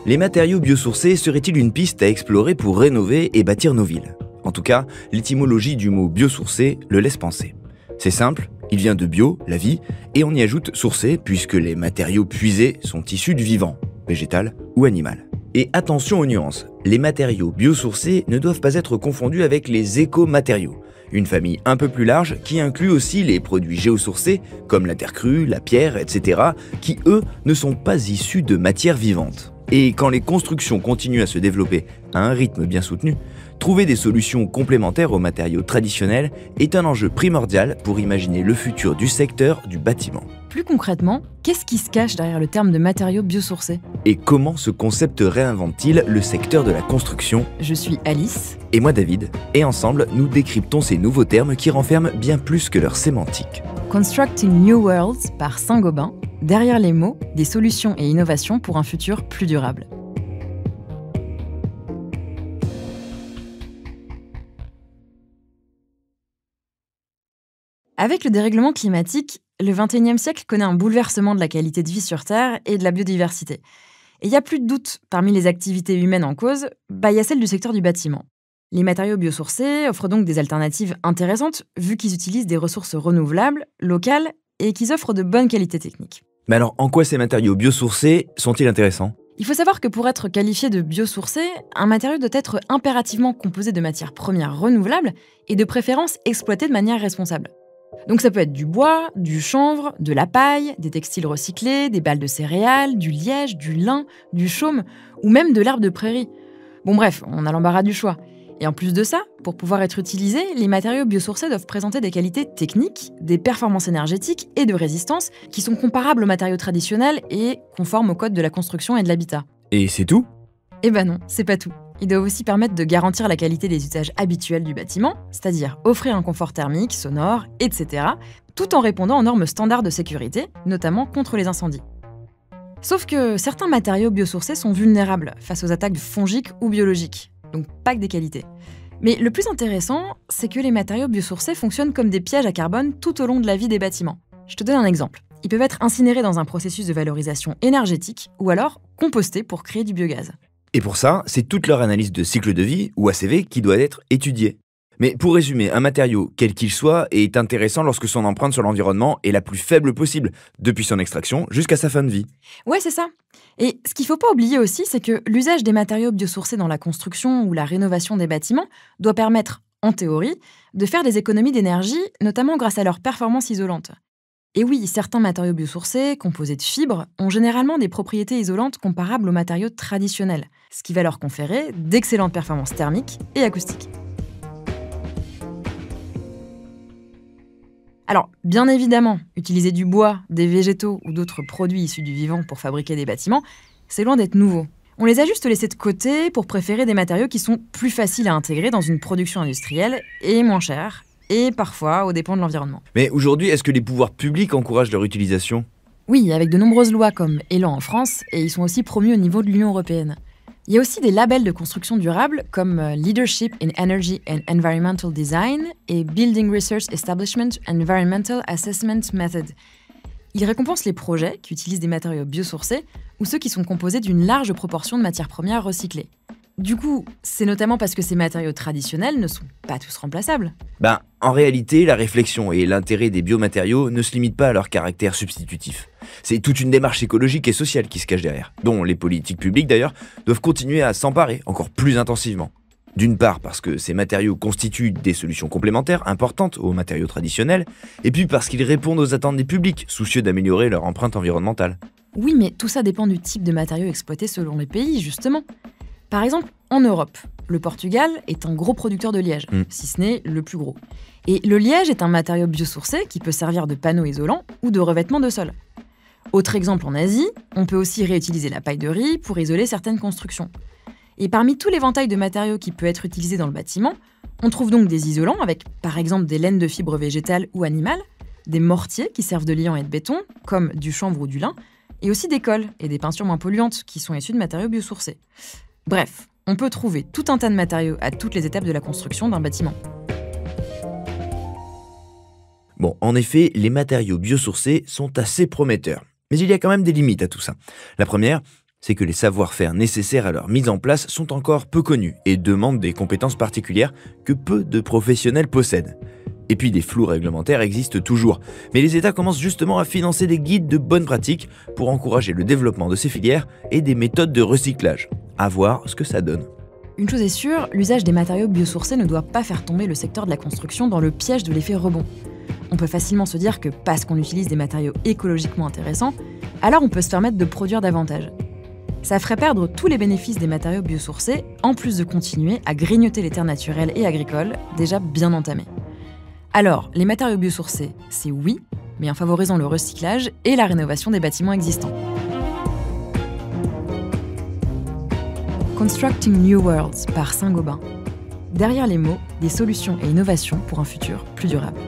Les matériaux biosourcés seraient-ils une piste à explorer pour rénover et bâtir nos villes? En tout cas, l'étymologie du mot biosourcé le laisse penser. C'est simple, il vient de bio, la vie, et on y ajoute sourcé puisque les matériaux puisés sont issus du vivant, végétal ou animal. Et attention aux nuances, les matériaux biosourcés ne doivent pas être confondus avec les écomatériaux, une famille un peu plus large qui inclut aussi les produits géosourcés comme la terre crue, la pierre, etc., qui eux ne sont pas issus de matières vivantes. Et quand les constructions continuent à se développer à un rythme bien soutenu, trouver des solutions complémentaires aux matériaux traditionnels est un enjeu primordial pour imaginer le futur du secteur du bâtiment. Plus concrètement, qu'est-ce qui se cache derrière le terme de matériaux biosourcés? Et comment ce concept réinvente-t-il le secteur de la construction? Je suis Alice. Et moi David, et ensemble nous décryptons ces nouveaux termes qui renferment bien plus que leur sémantique. Constructing New Worlds par Saint-Gobain, derrière les mots, des solutions et innovations pour un futur plus durable. Avec le dérèglement climatique, le XXIe siècle connaît un bouleversement de la qualité de vie sur Terre et de la biodiversité. Et il n'y a plus de doute, parmi les activités humaines en cause, il y a celle du secteur du bâtiment. Les matériaux biosourcés offrent donc des alternatives intéressantes, vu qu'ils utilisent des ressources renouvelables, locales, et qu'ils offrent de bonnes qualités techniques. Mais alors, en quoi ces matériaux biosourcés sont-ils intéressants? Il faut savoir que pour être qualifié de biosourcé, un matériau doit être impérativement composé de matières premières renouvelables et de préférence exploité de manière responsable. Donc ça peut être du bois, du chanvre, de la paille, des textiles recyclés, des balles de céréales, du liège, du lin, du chaume ou même de l'herbe de prairie. Bon bref, on a l'embarras du choix. Et en plus de ça, pour pouvoir être utilisés, les matériaux biosourcés doivent présenter des qualités techniques, des performances énergétiques et de résistance qui sont comparables aux matériaux traditionnels et conformes au code de la construction et de l'habitat. Et c'est tout? Eh ben non, c'est pas tout. Ils doivent aussi permettre de garantir la qualité des usages habituels du bâtiment, c'est-à-dire offrir un confort thermique, sonore, etc., tout en répondant aux normes standards de sécurité, notamment contre les incendies. Sauf que certains matériaux biosourcés sont vulnérables face aux attaques fongiques ou biologiques, donc pas que des qualités. Mais le plus intéressant, c'est que les matériaux biosourcés fonctionnent comme des pièges à carbone tout au long de la vie des bâtiments. Je te donne un exemple. Ils peuvent être incinérés dans un processus de valorisation énergétique ou alors compostés pour créer du biogaz. Et pour ça, c'est toute leur analyse de cycle de vie, ou ACV, qui doit être étudiée. Mais pour résumer, un matériau, quel qu'il soit, est intéressant lorsque son empreinte sur l'environnement est la plus faible possible, depuis son extraction jusqu'à sa fin de vie. Ouais, c'est ça. Et ce qu'il ne faut pas oublier aussi, c'est que l'usage des matériaux biosourcés dans la construction ou la rénovation des bâtiments doit permettre, en théorie, de faire des économies d'énergie, notamment grâce à leur performance isolante. Et oui, certains matériaux biosourcés, composés de fibres, ont généralement des propriétés isolantes comparables aux matériaux traditionnels, ce qui va leur conférer d'excellentes performances thermiques et acoustiques. Alors, bien évidemment, utiliser du bois, des végétaux ou d'autres produits issus du vivant pour fabriquer des bâtiments, c'est loin d'être nouveau. On les a juste laissés de côté pour préférer des matériaux qui sont plus faciles à intégrer dans une production industrielle et moins chers, et parfois aux dépens de l'environnement. Mais aujourd'hui, est-ce que les pouvoirs publics encouragent leur utilisation? Oui, avec de nombreuses lois comme Élan en France, et ils sont aussi promus au niveau de l'Union européenne. Il y a aussi des labels de construction durable comme Leadership in Energy and Environmental Design et Building Research Establishment Environmental Assessment Method. Ils récompensent les projets qui utilisent des matériaux biosourcés ou ceux qui sont composés d'une large proportion de matières premières recyclées. Du coup, c'est notamment parce que ces matériaux traditionnels ne sont pas tous remplaçables. En réalité, la réflexion et l'intérêt des biomatériaux ne se limitent pas à leur caractère substitutif. C'est toute une démarche écologique et sociale qui se cache derrière, dont les politiques publiques d'ailleurs doivent continuer à s'emparer encore plus intensivement. D'une part parce que ces matériaux constituent des solutions complémentaires importantes aux matériaux traditionnels, et puis parce qu'ils répondent aux attentes des publics, soucieux d'améliorer leur empreinte environnementale. Oui, mais tout ça dépend du type de matériaux exploités selon les pays, justement. Par exemple, en Europe, le Portugal est un gros producteur de liège, si ce n'est le plus gros. Et le liège est un matériau biosourcé qui peut servir de panneau isolant ou de revêtement de sol. Autre exemple en Asie, on peut aussi réutiliser la paille de riz pour isoler certaines constructions. Et parmi tout l'éventail de matériaux qui peut être utilisé dans le bâtiment, on trouve donc des isolants avec, par exemple, des laines de fibres végétales ou animales, des mortiers qui servent de liant et de béton, comme du chanvre ou du lin, et aussi des cols et des peintures moins polluantes qui sont issues de matériaux biosourcés. Bref, on peut trouver tout un tas de matériaux à toutes les étapes de la construction d'un bâtiment. Bon, en effet, les matériaux biosourcés sont assez prometteurs. Mais il y a quand même des limites à tout ça. La première, c'est que les savoir-faire nécessaires à leur mise en place sont encore peu connus et demandent des compétences particulières que peu de professionnels possèdent. Et puis des flous réglementaires existent toujours, mais les États commencent justement à financer des guides de bonnes pratiques pour encourager le développement de ces filières et des méthodes de recyclage. À voir ce que ça donne. Une chose est sûre, l'usage des matériaux biosourcés ne doit pas faire tomber le secteur de la construction dans le piège de l'effet rebond. On peut facilement se dire que parce qu'on utilise des matériaux écologiquement intéressants, alors on peut se permettre de produire davantage. Ça ferait perdre tous les bénéfices des matériaux biosourcés, en plus de continuer à grignoter les terres naturelles et agricoles, déjà bien entamées. Alors, les matériaux biosourcés, c'est oui, mais en favorisant le recyclage et la rénovation des bâtiments existants. Constructing New Worlds par Saint-Gobain. Derrière les mots, des solutions et innovations pour un futur plus durable.